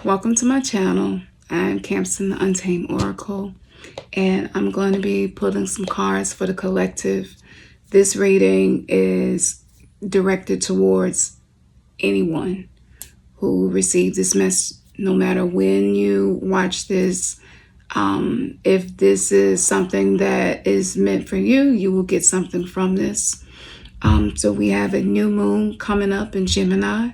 Welcome to my channel. I'm Campson the Untamed Oracle, and I'm going to be pulling some cards for the collective. This reading is directed towards anyone who received this message, no matter when you watch this. If this is something that is meant for you, you will get something from this. So we have a new moon coming up in Gemini.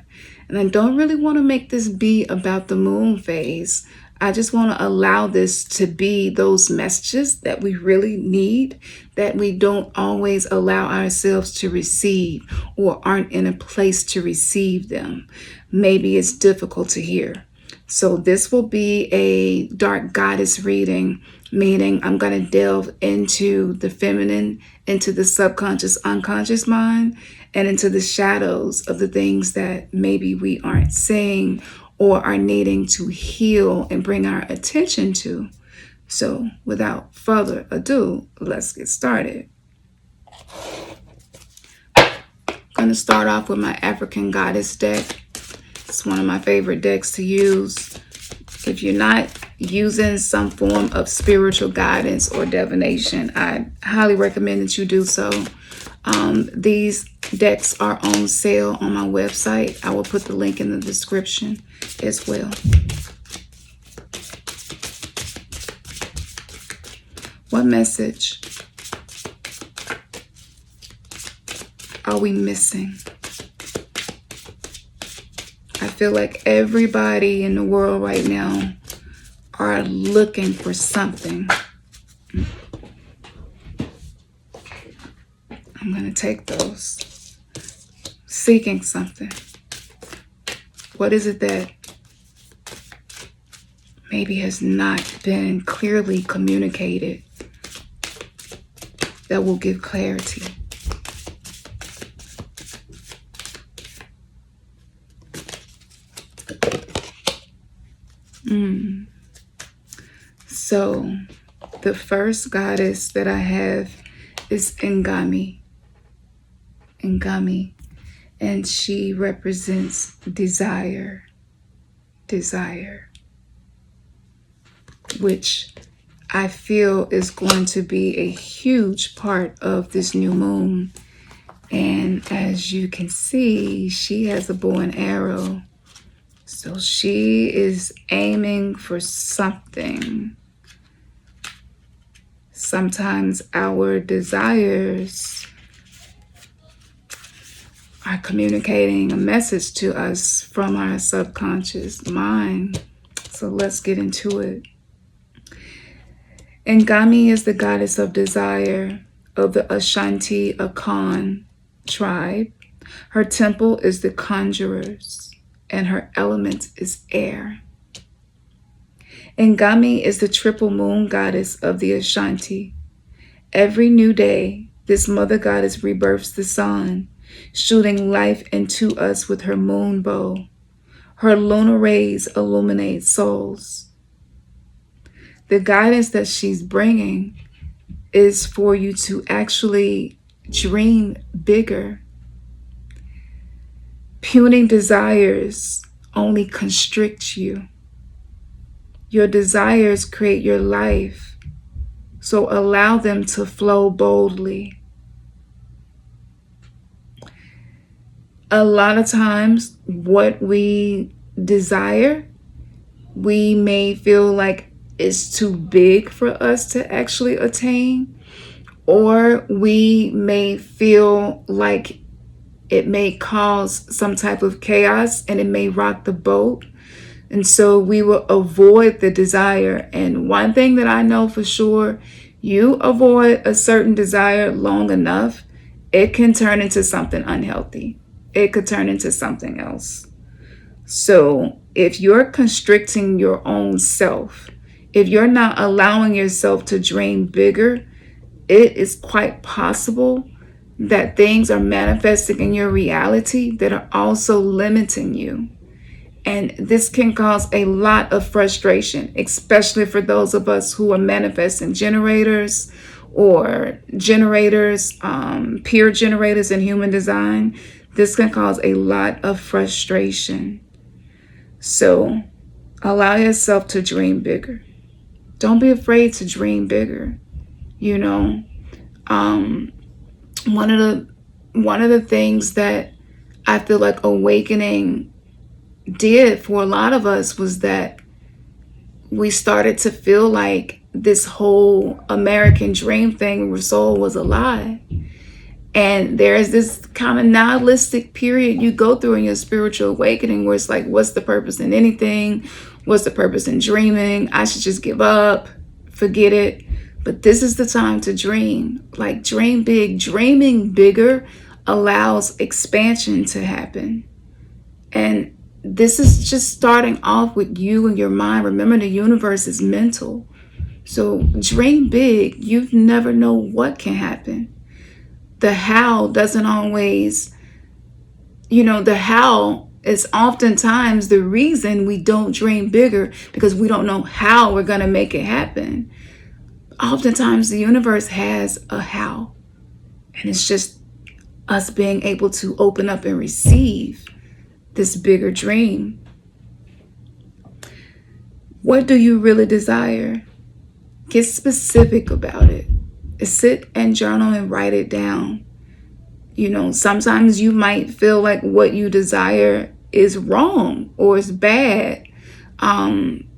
And I don't really want to make this be about the moon phase. I just want to allow this to be those messages that we really need, that we don't always allow ourselves to receive or aren't in a place to receive them. Maybe it's difficult to hear. So this will be a dark goddess reading, meaning I'm going to delve into the feminine, into the subconscious, unconscious mind, and into the shadows of the things that maybe we aren't seeing or are needing to heal and bring our attention to. So without further ado, let's get started. I'm going to start off with my African Goddess deck. It's one of my favorite decks to use. If you're not using some form of spiritual guidance or divination, I highly recommend that you do so. These decks are on sale on my website. I will put the link in the description as well. What message are we missing? I feel like everybody in the world right now are looking for something. I'm going to take those. Seeking something. What is it that maybe has not been clearly communicated that will give clarity? So the first goddess that I have is Ngami. Ngami. And she represents desire. Desire. Which I feel is going to be a huge part of this new moon. And as you can see, she has a bow and arrow. So she is aiming for something. Sometimes our desires are communicating a message to us from our subconscious mind. So let's get into it. Ngami is the goddess of desire of the Ashanti Akan tribe. Her temple is the conjurers, and her element is air. Ngami is the triple moon goddess of the Ashanti. Every new day, this mother goddess rebirths the sun, shooting life into us with her moon bow. Her lunar rays illuminate souls. The guidance that she's bringing is for you to actually dream bigger. Puny desires only constrict you. Your desires create your life, so allow them to flow boldly. A lot of times, what we desire, we may feel like it's too big for us to actually attain, or we may feel like it may cause some type of chaos and it may rock the boat. And so we will avoid the desire. And one thing that I know for sure, you avoid a certain desire long enough, it can turn into something unhealthy. It could turn into something else. So if you're constricting your own self, if you're not allowing yourself to dream bigger, it is quite possible that things are manifesting in your reality that are also limiting you. And this can cause a lot of frustration, especially for those of us who are manifesting generators or generators, peer generators in human design. This can cause a lot of frustration. So Allow yourself to dream bigger. Don't be afraid to dream bigger. You know, one of the things that I feel like awakening did for a lot of us was that we started to feel like this whole American dream thing where soul was a lie. And there's this kind of nihilistic period you go through in your spiritual awakening where it's like, what's the purpose in anything? What's the purpose in dreaming? I should just give up, forget it. But this is the time to dream. Like, dream big. Dreaming bigger allows expansion to happen. And this is just starting off with you and your mind. Remember, the universe is mental. So dream big. You never know what can happen. The how doesn't always, the how is oftentimes the reason we don't dream bigger, because we don't know how we're going to make it happen. Oftentimes the universe has a how, and it's just us being able to open up and receive this bigger dream. What do you really desire? Get specific about it. Sit and journal and write it down. Sometimes you might feel like what you desire is wrong or is bad.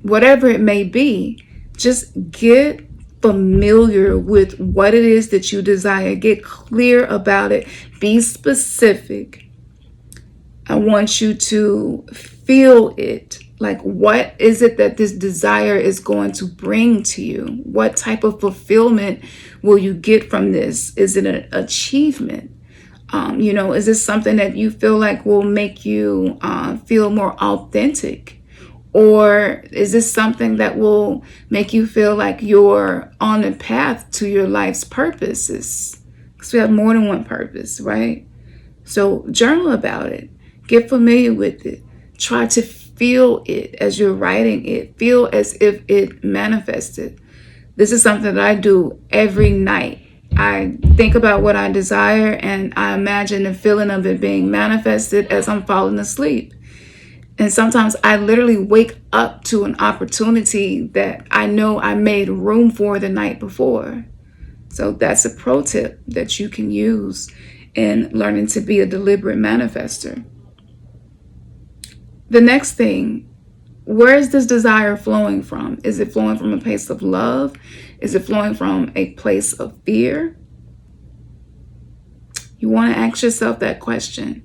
Whatever it may be, just get familiar with what it is that you desire. Get clear about it. Be specific. I want you to feel it. Like, what is it that this desire is going to bring to you? What type of fulfillment will you get from this? Is it an achievement? Is this something that you feel like will make you feel more authentic? Or is this something that will make you feel like you're on the path to your life's purposes? Because we have more than one purpose, right? So journal about it. Get familiar with it. Try to feel it as you're writing it. Feel as if it manifested. This is something that I do every night. I think about what I desire and I imagine the feeling of it being manifested as I'm falling asleep. And sometimes I literally wake up to an opportunity that I know I made room for the night before. So that's a pro tip that you can use in learning to be a deliberate manifester. The next thing, where is this desire flowing from? Is it flowing from a place of love? Is it flowing from a place of fear? You want to ask yourself that question.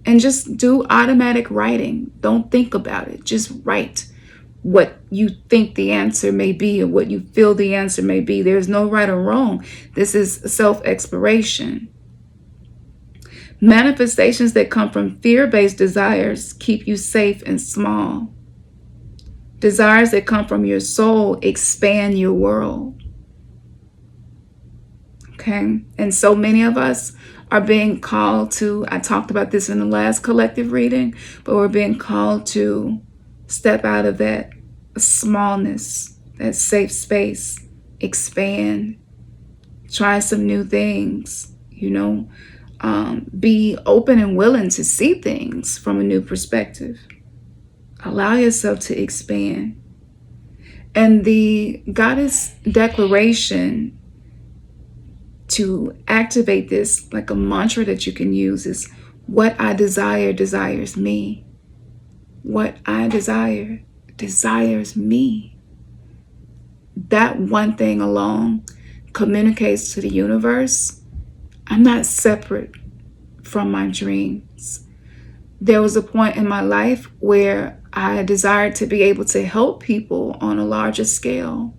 And just do automatic writing. Don't think about it. Just write what you think the answer may be or what you feel the answer may be. There's no right or wrong. This is self-exploration. Manifestations that come from fear-based desires keep you safe and small. Desires that come from your soul expand your world. Okay? And so many of us are being called to, I talked about this in the last collective reading, but we're being called to step out of that smallness, that safe space, expand, try some new things, be open and willing to see things from a new perspective. Allow yourself to expand. And the goddess declaration to activate this, like a mantra that you can use, is what I desire desires me. What I desire desires me. That one thing alone communicates to the universe, I'm not separate from my dreams. There was a point in my life where I desired to be able to help people on a larger scale.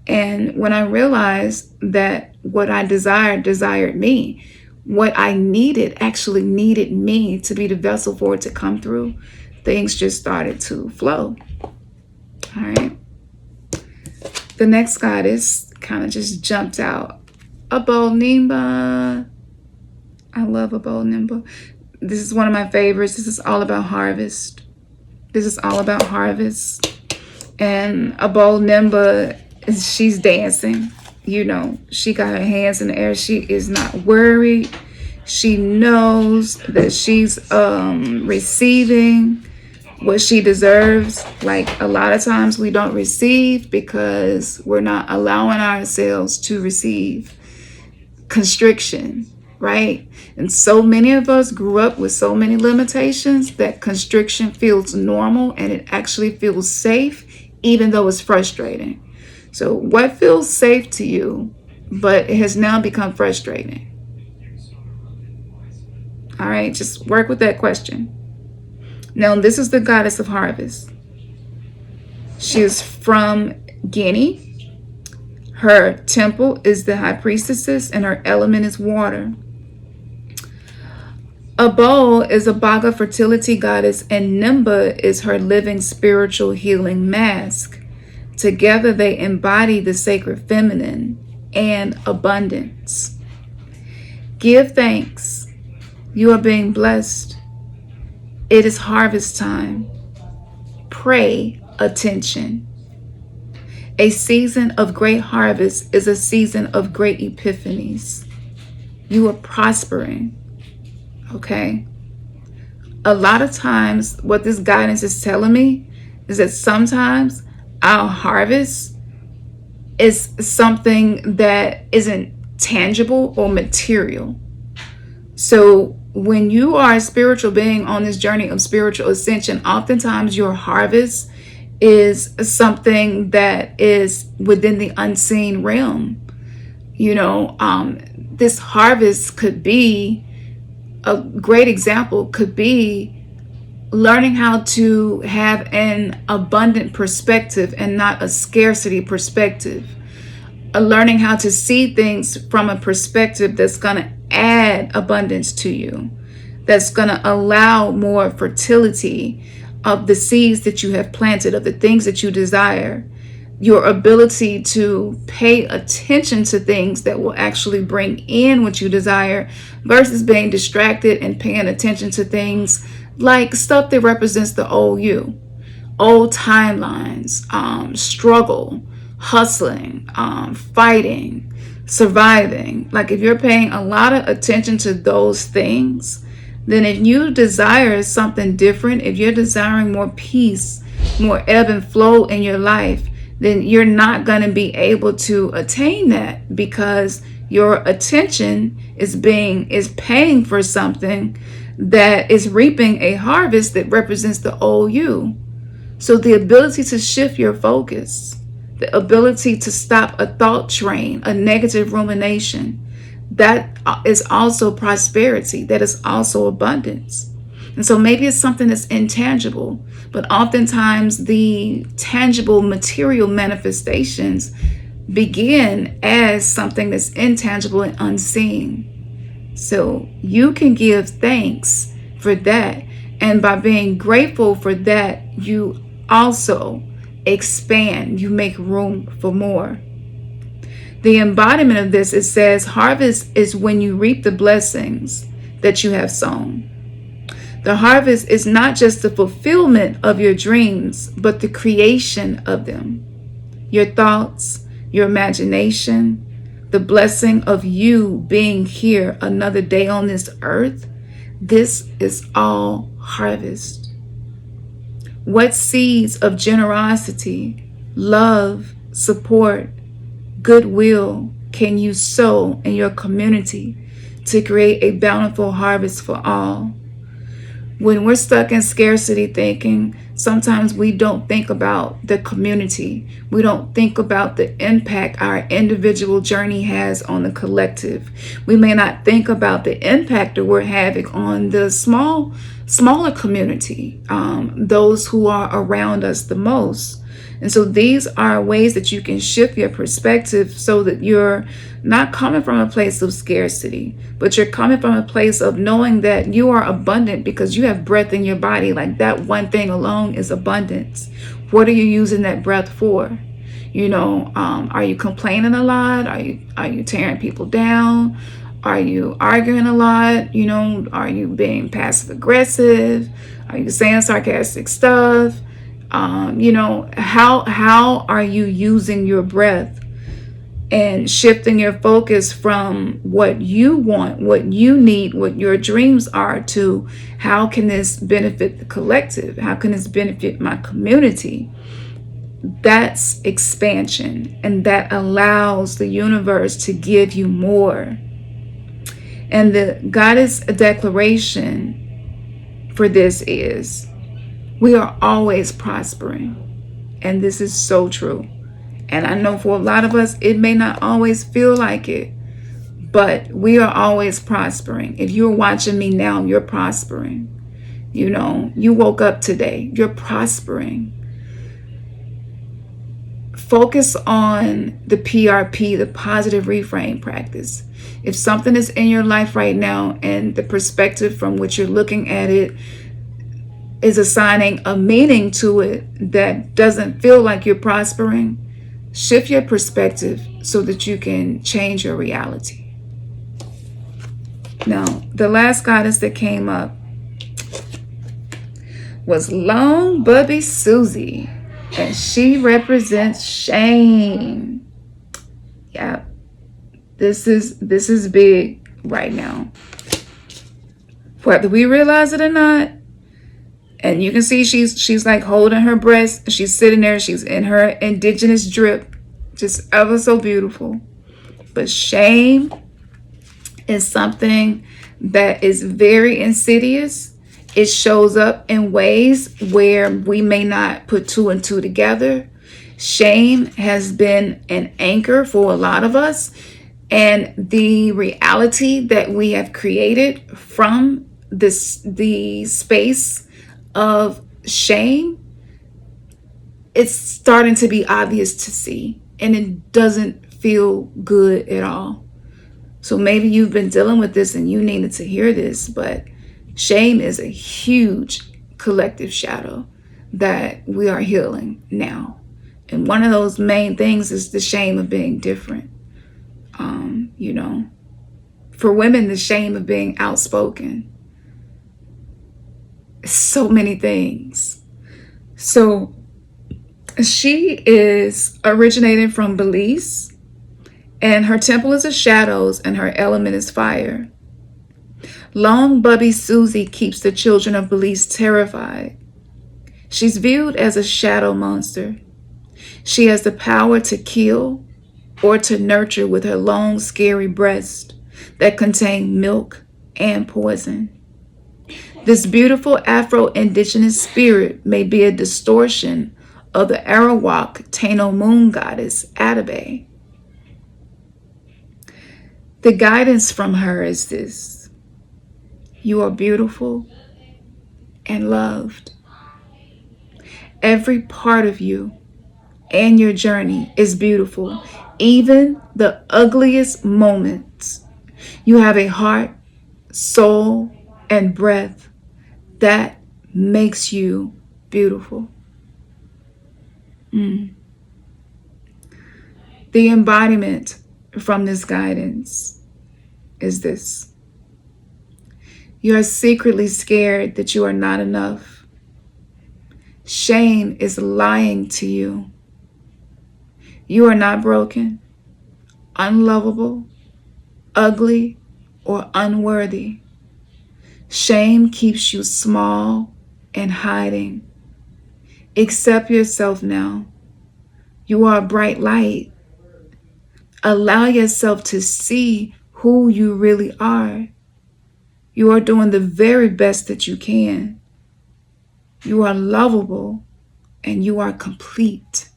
And when I realized that what I desired me, what I needed actually needed me to be the vessel for it to come through, things just started to flow. All right. The next goddess kind of just jumped out. Nimba. I love Nimba. This is one of my favorites. This is all about harvest. And Nimba, she's dancing. She got her hands in the air. She is not worried. She knows that she's receiving what she deserves. Like a lot of times we don't receive because we're not allowing ourselves to receive. Constriction, right? And so many of us grew up with so many limitations that constriction feels normal and it actually feels safe, even though it's frustrating. So what feels safe to you, but it has now become frustrating? All right, just work with that question. Now, this is the goddess of harvest. She is from Guinea. Her temple is the high priestess and her element is water. Abol is a Baga fertility goddess and Nimba is her living spiritual healing mask. Together they embody the sacred feminine and abundance. Give thanks. You are being blessed. It is harvest time. Pray attention. A season of great harvest is a season of great epiphanies. You are prospering. Okay? A lot of times, what this guidance is telling me is that sometimes our harvest is something that isn't tangible or material. So when you are a spiritual being on this journey of spiritual ascension, oftentimes your harvest is something that is within the unseen realm. This harvest could be, a great example could be learning how to have an abundant perspective and not a scarcity perspective. Learning how to see things from a perspective that's going to add abundance to you, that's going to allow more fertility of the seeds that you have planted, of the things that you desire, your ability to pay attention to things that will actually bring in what you desire versus being distracted and paying attention to things like stuff that represents the old you, old timelines, struggle, hustling, fighting, surviving. Like if you're paying a lot of attention to those things, then if you desire something different, if you're desiring more peace, more ebb and flow in your life, then you're not going to be able to attain that because your attention is paying for something that is reaping a harvest that represents the old you. So the ability to shift your focus, the ability to stop a thought train, a negative rumination, that is also prosperity. That is also abundance. And so maybe it's something that's intangible, but oftentimes the tangible material manifestations begin as something that's intangible and unseen. So you can give thanks for that. And by being grateful for that, you also expand, you make room for more. The embodiment of this, it says, harvest is when you reap the blessings that you have sown. The harvest is not just the fulfillment of your dreams, but the creation of them. Your thoughts, your imagination, the blessing of you being here another day on this earth. This is all harvest. What seeds of generosity, love, support, goodwill can you sow in your community to create a bountiful harvest for all? When we're stuck in scarcity thinking, sometimes we don't think about the community. We don't think about the impact our individual journey has on the collective. We may not think about the impact that we're having on the smaller community, those who are around us the most. And so these are ways that you can shift your perspective so that you're not coming from a place of scarcity, but you're coming from a place of knowing that you are abundant because you have breath in your body. Like that one thing alone is abundance. What are you using that breath for? Are you complaining a lot? Are you tearing people down? Are you arguing a lot? Are you being passive aggressive? Are you saying sarcastic stuff? How are you using your breath? and shifting your focus from what you want, what you need, what your dreams are, to how can this benefit the collective? How can this benefit my community? That's expansion, and that allows the universe to give you more. And the goddess declaration for this is, we are always prospering. And this is so true. And I know for a lot of us, it may not always feel like it, but we are always prospering. If you're watching me now, you're prospering. You know, you woke up today, you're prospering. Focus on the PRP, the positive reframe practice. If something is in your life right now and the perspective from which you're looking at it is assigning a meaning to it that doesn't feel like you're prospering, shift your perspective so that you can change your reality. Now, the last goddess that came up was Long Bubby Susie, and she represents shame. Yeah, this is big right now, whether we realize it or not. And you can see she's like holding her breast. She's sitting there. She's in her indigenous drip, just ever so beautiful. But shame is something that is very insidious. It shows up in ways where we may not put two and two together. Shame has been an anchor for a lot of us. And the reality that we have created from the space of shame, it's starting to be obvious to see. And it doesn't feel good at all. So maybe you've been dealing with this and you needed to hear this, but shame is a huge collective shadow that we are healing now. And one of those main things is the shame of being different. You know, for women, the shame of being outspoken. So many things. So she is originated from Belize, and her temple is of shadows and her element is fire. Long Bubby Susie keeps the children of Belize terrified. She's viewed as a shadow monster. She has the power to kill or to nurture with her long, scary breasts that contain milk and poison. This beautiful Afro-Indigenous spirit may be a distortion of the Arawak Tano moon goddess Atabe. The guidance from her is this: you are beautiful and loved. Every part of you and your journey is beautiful, even the ugliest moments. You have a heart, soul, and breath that makes you beautiful. The embodiment from this guidance is this: you are secretly scared that you are not enough. Shame is lying to you. You are not broken, unlovable, ugly, or unworthy. Shame keeps you small and hiding. Accept yourself now. You are a bright light. Allow yourself to see who you really are. You are doing the very best that you can. You are lovable and you are complete.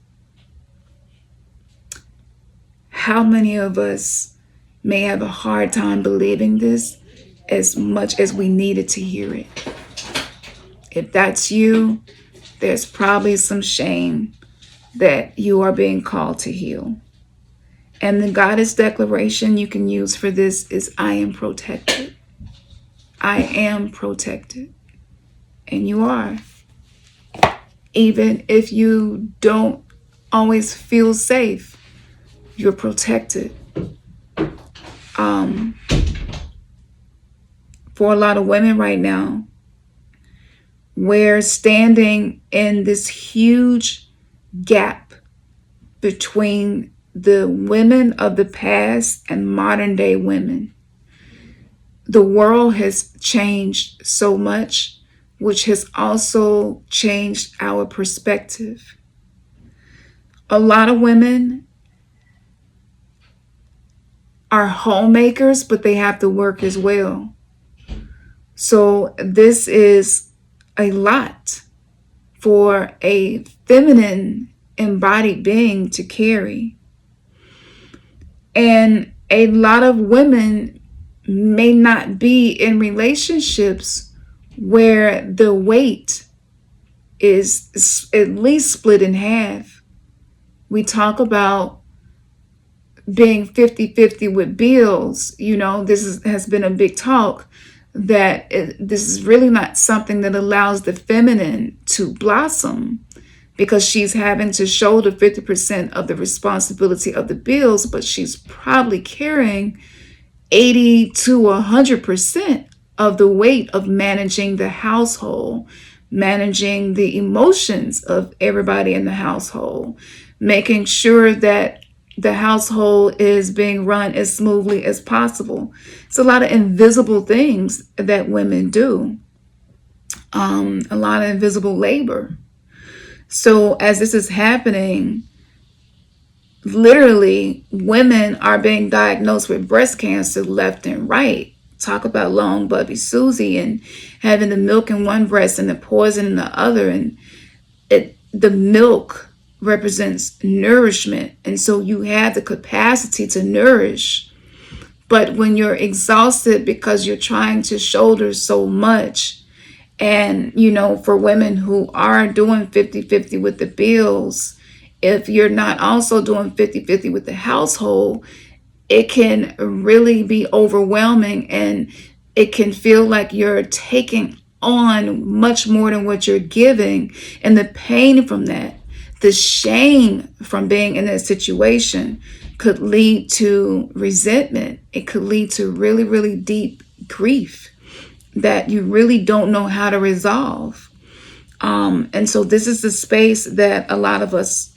How many of us may have a hard time believing this as much as we needed to hear it? If that's you, there's probably some shame that you are being called to heal. And the goddess declaration you can use for this is, I am protected. I am protected. And you are. Even if you don't always feel safe, you're protected. For a lot of women right now, we're standing in this huge gap between the women of the past and modern day women. The world has changed so much, which has also changed our perspective. A lot of women are homemakers, but they have to work as well. So this is a lot for a feminine embodied being to carry. And a lot of women may not be in relationships where the weight is at least split in half. We talk about being 50-50 with bills. Has been a big talk that this is really not something that allows the feminine to blossom, because she's having to shoulder 50% of the responsibility of the bills, but she's probably carrying 80 to 100% of the weight of managing the household, managing the emotions of everybody in the household, making sure that the household is being run as smoothly as possible. It's a lot of invisible things that women do, a lot of invisible labor. So as this is happening, literally women are being diagnosed with breast cancer left and right. Talk about long bubby Susie and having the milk in one breast and the poison in the other. And the milk represents nourishment. And so you have the capacity to nourish. But when you're exhausted because you're trying to shoulder so much, and, for women who are doing 50-50 with the bills, if you're not also doing 50-50 with the household, it can really be overwhelming, and it can feel like you're taking on much more than what you're giving. And the pain from that, the shame from being in that situation could lead to resentment. It could lead to really, really deep grief that you really don't know how to resolve. And so this is the space that a lot of us,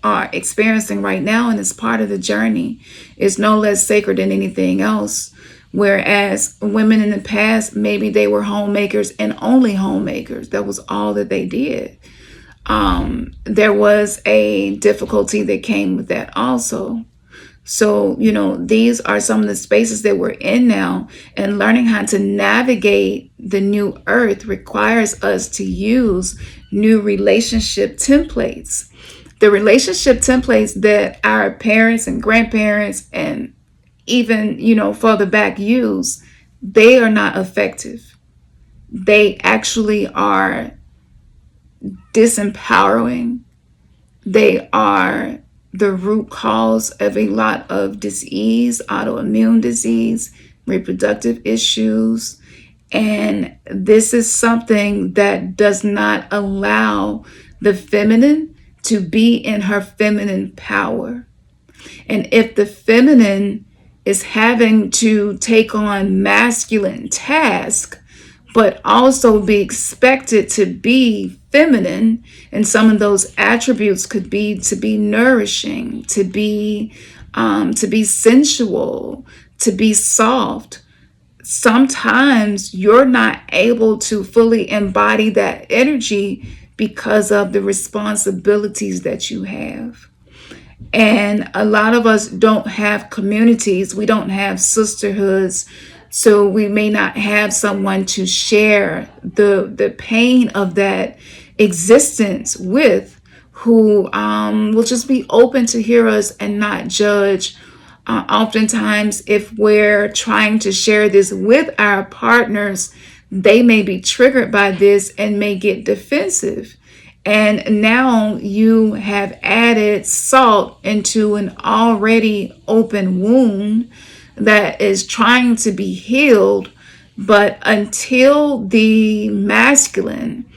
are experiencing right now. And it's part of the journey. It's no less sacred than anything else. Whereas women in the past, maybe they were homemakers and only homemakers. That was all that they did. There was a difficulty that came with that also. So, these are some of the spaces that we're in now, and learning how to navigate the new earth requires us to use new relationship templates. The relationship templates that our parents and grandparents and even, further back use, they are not effective. They actually are disempowering. They are the root cause of a lot of disease, autoimmune disease, reproductive issues. And this is something that does not allow the feminine to be in her feminine power. And if the feminine is having to take on masculine tasks, but also be expected to be feminine, and some of those attributes could be to be nourishing, to be sensual, to be soft. Sometimes you're not able to fully embody that energy because of the responsibilities that you have. And a lot of us don't have communities. We don't have sisterhoods. So we may not have someone to share the pain of that existence with, who will just be open to hear us and not judge. Oftentimes, if we're trying to share this with our partners, they may be triggered by this and may get defensive. And now you have added salt into an already open wound that is trying to be healed. But until the masculine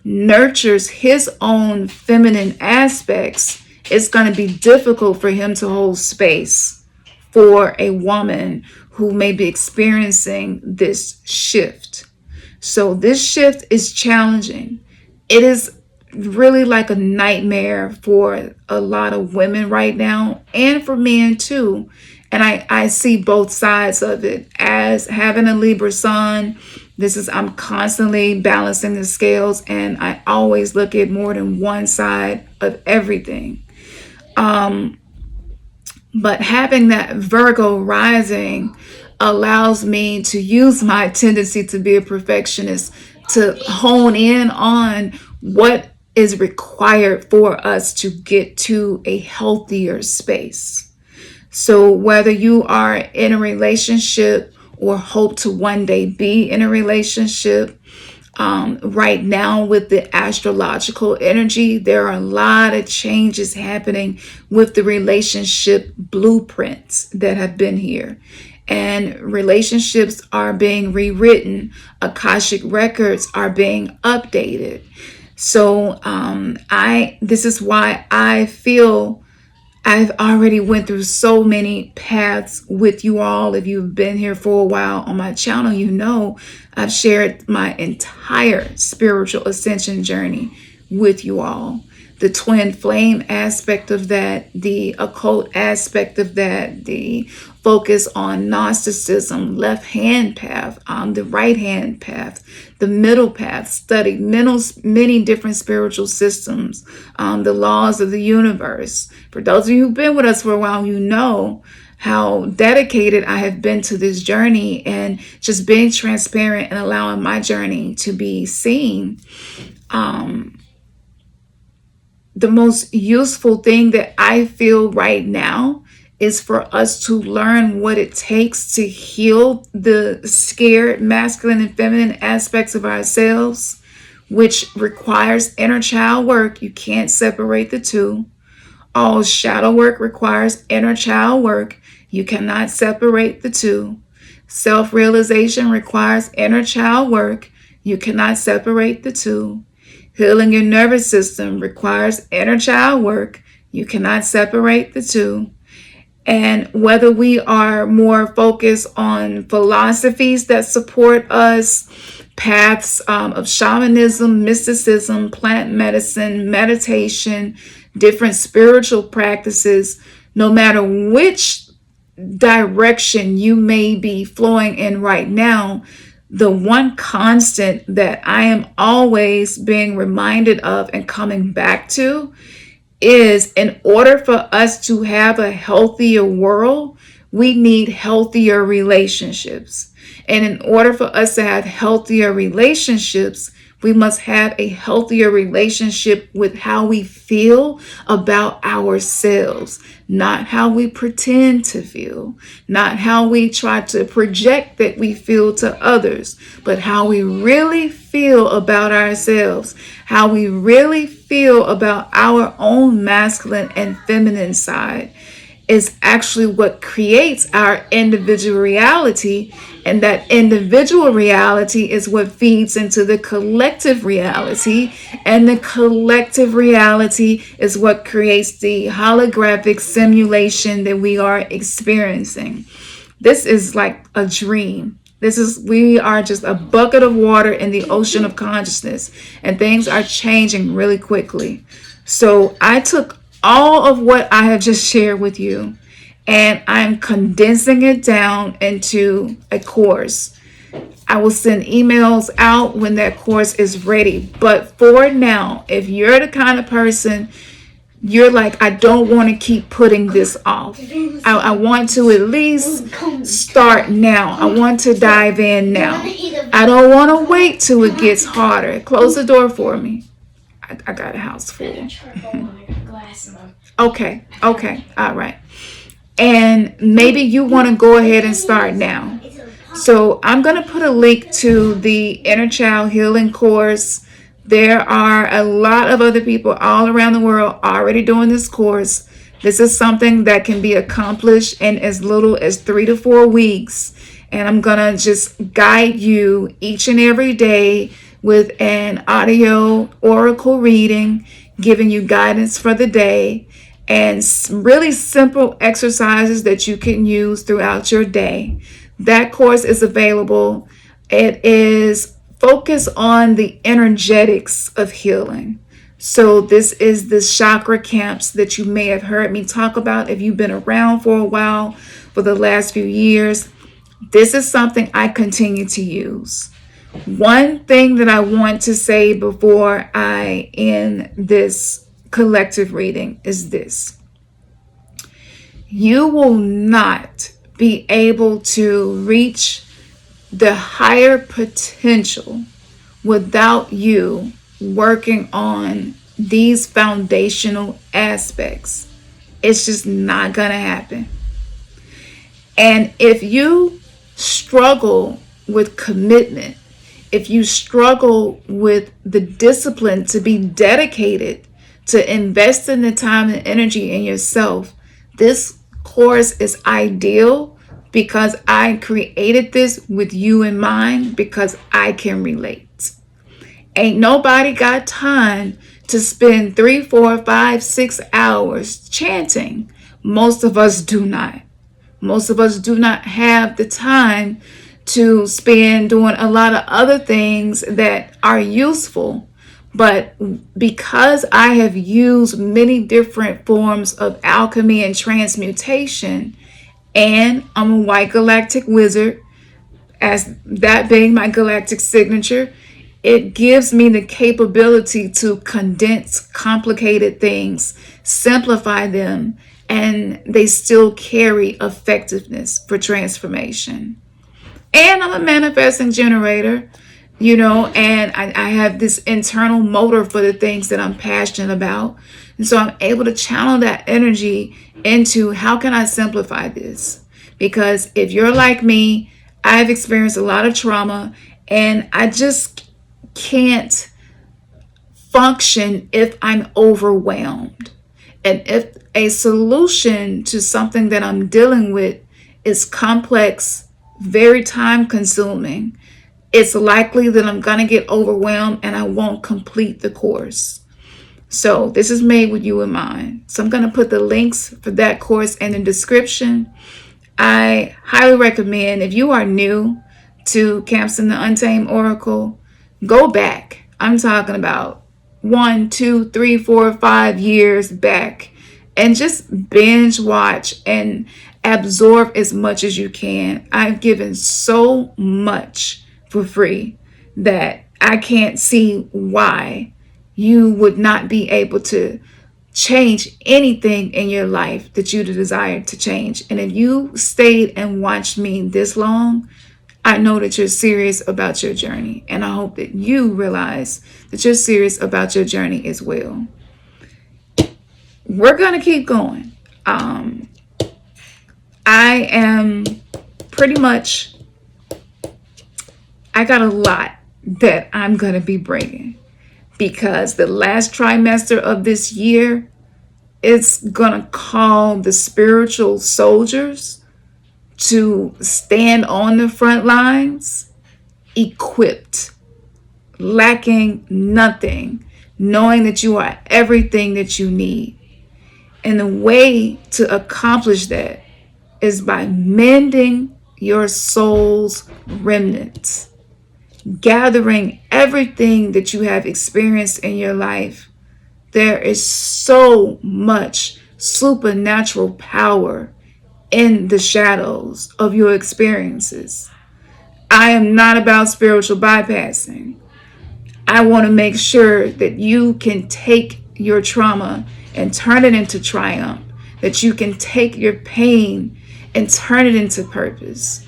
nurtures his own feminine aspects, it's going to be difficult for him to hold space for a woman who may be experiencing this shift. So this shift is challenging. It is really like a nightmare for a lot of women right now, and for men too. And I see both sides of it. As having a Libra sun, I'm constantly balancing the scales, and I always look at more than one side of everything. But having that Virgo rising allows me to use my tendency to be a perfectionist to hone in on what is required for us to get to a healthier space. So whether you are in a relationship or hope to one day be in a relationship, right now with the astrological energy, there are a lot of changes happening with the relationship blueprints that have been here. And relationships are being rewritten. Akashic records are being updated. So this is why I feel I've already went through so many paths with you all. If you've been here for a while on my channel, you know I've shared my entire spiritual ascension journey with you all. The twin flame aspect of that, the occult aspect of that, the focus on Gnosticism, left hand path, the right hand path, the middle path, studied many different spiritual systems, the laws of the universe. For those of you who've been with us for a while, you know how dedicated I have been to this journey, and just being transparent and allowing my journey to be seen. The most useful thing that I feel right now is for us to learn what it takes to heal the scared masculine and feminine aspects of ourselves, which requires inner child work. You can't separate the two. All shadow work requires inner child work. You cannot separate the two. Self-realization requires inner child work. You cannot separate the two. Healing your nervous system requires inner child work. You cannot separate the two. And whether we are more focused on philosophies that support us, paths of shamanism, mysticism, plant medicine, meditation, different spiritual practices, no matter which direction you may be flowing in right now, the one constant that I am always being reminded of and coming back to is, in order for us to have a healthier world, we need healthier relationships. And in order for us to have healthier relationships, we must have a healthier relationship with how we feel about ourselves, not how we pretend to feel, not how we try to project that we feel to others, but how we really feel about ourselves, how we really feel about our own masculine and feminine side is actually what creates our individual reality. And that individual reality is what feeds into the collective reality. And the collective reality is what creates the holographic simulation that we are experiencing. This is like a dream. We are just a bucket of water in the ocean of consciousness, and things are changing really quickly. So I took all of what I have just shared with you, and I'm condensing it down into a course. I will send emails out when that course is ready. But for now, if you're the kind of person, you're like, I don't want to keep putting this off. I want to at least start now. I want to dive in now. I don't want to wait till it gets harder. Close the door for me. I got a house full. Okay. All right. And maybe you want to go ahead and start now. So I'm going to put a link to the Inner Child Healing course. There are a lot of other people all around the world already doing this course. This is something that can be accomplished in as little as 3 to 4 weeks. And I'm going to just guide you each and every day with an audio oracle reading, giving you guidance for the day, and really simple exercises that you can use throughout your day. That course is available. It is focused on the energetics of healing. So this is the chakra camps that you may have heard me talk about if you've been around for a while, for the last few years. This is something I continue to use. One thing that I want to say before I end this collective reading is this. You will not be able to reach the higher potential without you working on these foundational aspects. It's just not going to happen. And if you struggle with commitment, if you struggle with the discipline to be dedicated to invest in the time and energy in yourself, this course is ideal because I created this with you in mind, because I can relate. Ain't nobody got time to spend 3, 4, 5, 6 hours chanting. Most of us do not. Most of us do not have the time to spend doing a lot of other things that are useful. But because I have used many different forms of alchemy and transmutation, and I'm a white galactic wizard, as that being my galactic signature, it gives me the capability to condense complicated things, simplify them, and they still carry effectiveness for transformation. And I'm a manifesting generator, and I have this internal motor for the things that I'm passionate about. And so I'm able to channel that energy into how can I simplify this? Because if you're like me, I've experienced a lot of trauma, and I just can't function if I'm overwhelmed. And if a solution to something that I'm dealing with is complex, very time consuming, it's likely that I'm going to get overwhelmed and I won't complete the course. So this is made with you in mind. So I'm going to put the links for that course in the description. I highly recommend, if you are new to Camps in the Untamed Oracle, go back. I'm talking about 1, 2, 3, 4, 5 years back, and just binge watch and absorb as much as you can. I've given so much for free that I can't see why you would not be able to change anything in your life that you desire to change. And if you stayed and watched me this long, I know that you're serious about your journey. And I hope that you realize that you're serious about your journey as well. We're going to keep going. I am pretty much, I got a lot that I'm going to be bringing, because the last trimester of this year is going to call the spiritual soldiers to stand on the front lines, equipped, lacking nothing, knowing that you are everything that you need. And the way to accomplish that is by mending your soul's remnants, gathering everything that you have experienced in your life. There is so much supernatural power in the shadows of your experiences. I am not about spiritual bypassing. I want to make sure that you can take your trauma and turn it into triumph, that you can take your pain and turn it into purpose.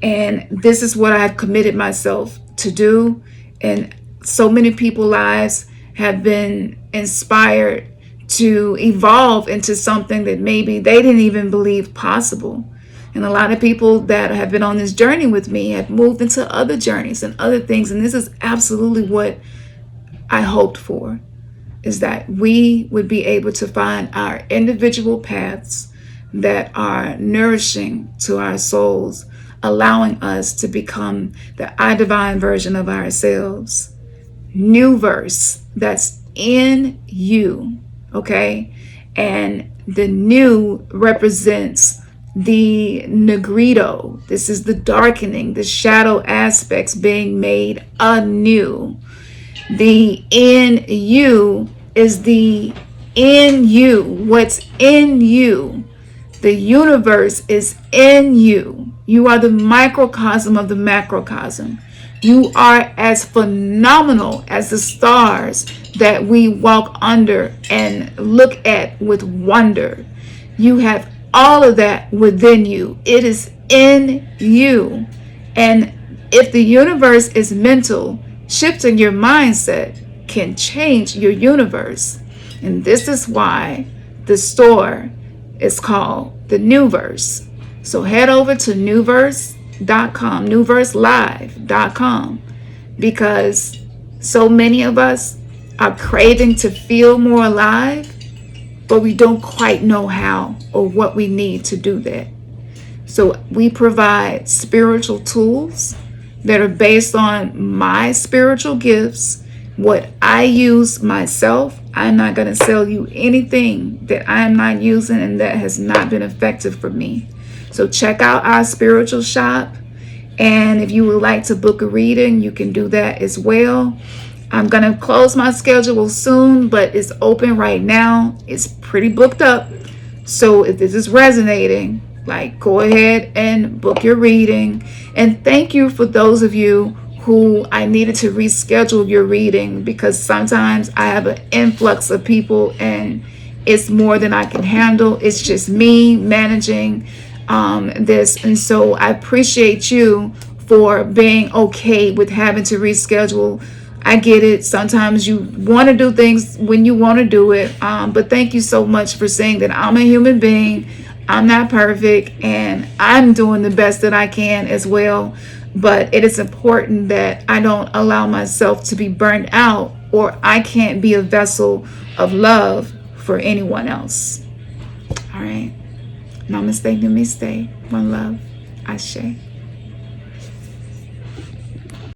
And this is what I've committed myself to do. And so many people's lives have been inspired to evolve into something that maybe they didn't even believe possible. And a lot of people that have been on this journey with me have moved into other journeys and other things. And this is absolutely what I hoped for, is that we would be able to find our individual paths that are nourishing to our souls, allowing us to become the I divine version of ourselves. New verse that's in you, okay? And the new represents the negrito. This is the darkening, the shadow aspects being made anew. The in you is the in you, what's in you. The universe is in you. You are the microcosm of the macrocosm. You are as phenomenal as the stars that we walk under and look at with wonder. You have all of that within you. It is in you. And if the universe is mental, shifting your mindset can change your universe. And this is why the store is called the New Verse. So head over to newverse.com, newverselive.com, because so many of us are craving to feel more alive, but we don't quite know how or what we need to do that. So we provide spiritual tools that are based on my spiritual gifts, what I use myself. I'm not going to sell you anything that I am not using and that has not been effective for me. So check out our spiritual shop. And if you would like to book a reading, you can do that as well. I'm going to close my schedule soon, but it's open right now. It's pretty booked up. So if this is resonating, go ahead and book your reading. And thank you for those of you who I needed to reschedule your reading, because sometimes I have an influx of people and it's more than I can handle. It's just me managing this. And so I appreciate you for being okay with having to reschedule. I get it. Sometimes you want to do things when you want to do it. But thank you so much for saying that I'm a human being. I'm not perfect and I'm doing the best that I can as well. But it is important that I don't allow myself to be burnt out, or I can't be a vessel of love for anyone else. All right. Namaste, namaste. One love. Ashe.